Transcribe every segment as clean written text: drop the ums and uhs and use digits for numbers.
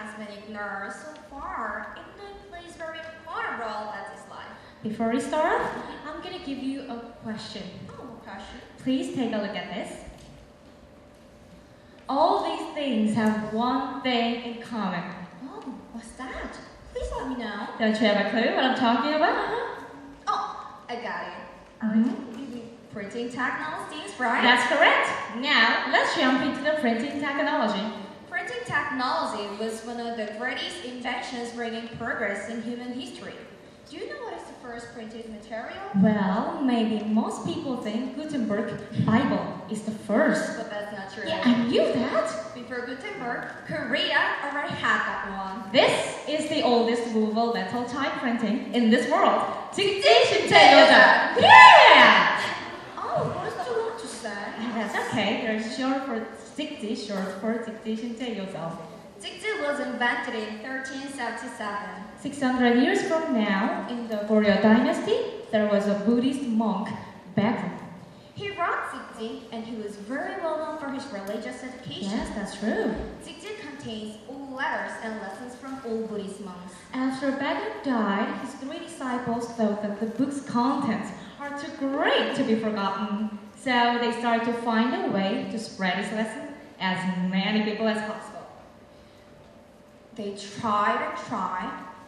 has been ignored so far, it plays a very important role in his life. Before we start off, I'm going to give you a question. Oh, question. Please take a look at this. All these things have one thing in common. Oh, what's that? Please let me know. Don't you have a clue what I'm talking about? Oh, I got it. Mm-hmm. Printing technologies, right? That's correct. Now, let's jump into the printing technology. Printing technology was one of the greatest inventions bringing progress in human history. Do you know what is the first printed material? Well, maybe most people think Gutenberg Bible is the first. But that's not true. Yeah, I knew that. Before Gutenberg, Korea already had that one. This is the oldest movable metal type printing in this world. 직지신체유산. Yeah! Oh, what is too long to say? That's okay. There's short for 직지, short for 직지신체유산. Jigji was invented in 1377. 600 years from now, in the Goryeo dynasty, there was a Buddhist monk, Baekdu. He wrote Jigji and he was very well known for his religious education. Yes, that's true. Jigji contains old letters and lessons from old Buddhist monks. After Baekdu died, his 3 disciples thought that the book's contents are too great to be forgotten. So they started to find a way to spread his lesson as many people as possible. They tried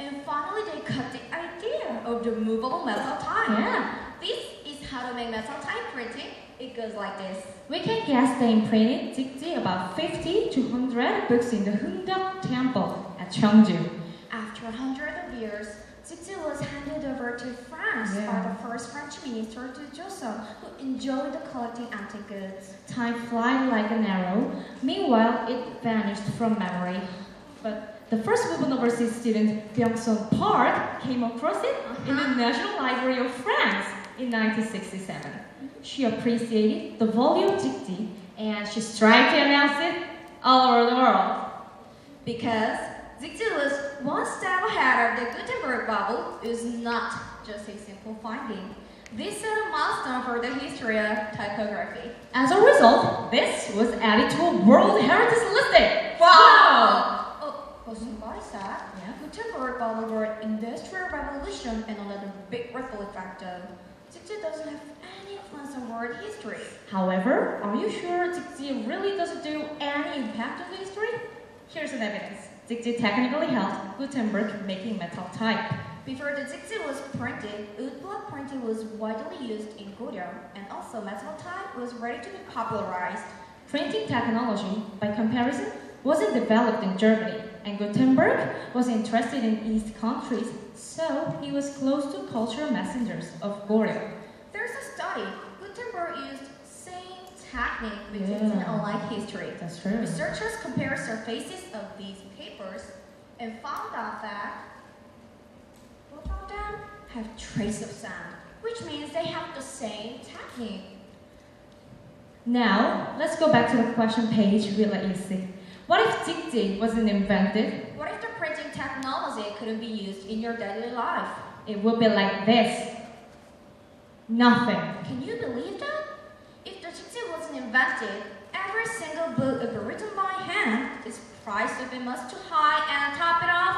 and finally they got the idea of the movable metal type. Yeah. This is how to make metal type printing. It goes like this. We can guess they imprinted 직지 about 50 to 100 books in the Hungdeok Temple at Cheongju. After 100 of years, Jigji was handed over to France by the first French minister to Joseon, who enjoyed collecting antique goods. Time flies like an arrow. Meanwhile, it vanished from memory. But the first woman overseas student, Byung-sun Park, came across it in the National Library of France in 1967. She appreciated the volume of 직지 and she tried to announce it all over the world. Because Jigji was one step ahead of the Gutenberg Bible, it was not just a simple finding. This set a milestone for the history of typography. As a result, this was added to a World Heritage listing. Wow! But somebody said, Yeah. Gutenberg Bible brought industrial revolution and another big ripple effect of Jigji doesn't have any influence on world history. However, are you sure 직지 really doesn't do any impact on history? Here's an evidence. 직지 technically helped Gutenberg making metal type. Before the Jigji was printed, wood block printing was widely used in Goryeo, and also metal type was ready to be popularized. Printing technology, by comparison, wasn't developed in Germany, and Gutenberg was interested in East countries, so he was close to cultural messengers of Goryeo. There's a study. Gutenberg used same technique with Jigji unlike history. That's true. Researchers compared surfaces of these papers and found out that both of them have trace of sand, which means they have the same technique. Now, let's go back to the question page we let you see. What if 직지 wasn't invented? What if the printing technology couldn't be used in your daily life? It would be like this. Nothing. Can you believe that? If the Jigji wasn't invented, every single book ever written by hand, its price would be much too high, and to top it off,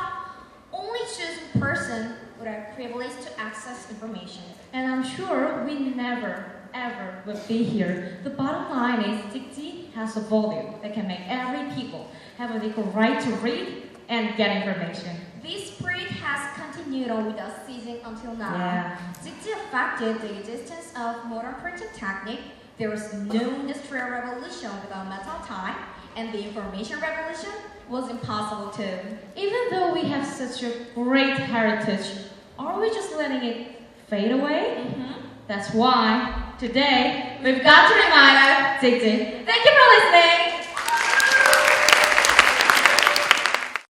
only chosen person would have privilege to access information. And I'm sure we never, ever would be here. The bottom line is 직지 has a volume that can make every people have an equal right to read and get information. This spread has continued on without ceasing until now. Yeah. Jigji affected the existence of modern printing technique. There was no industrial revolution without metal type, and the information revolution was impossible too. Even though we have such a great heritage, are we just letting it fade away? That's why today we've got to remind our 직지. Thank you for listening.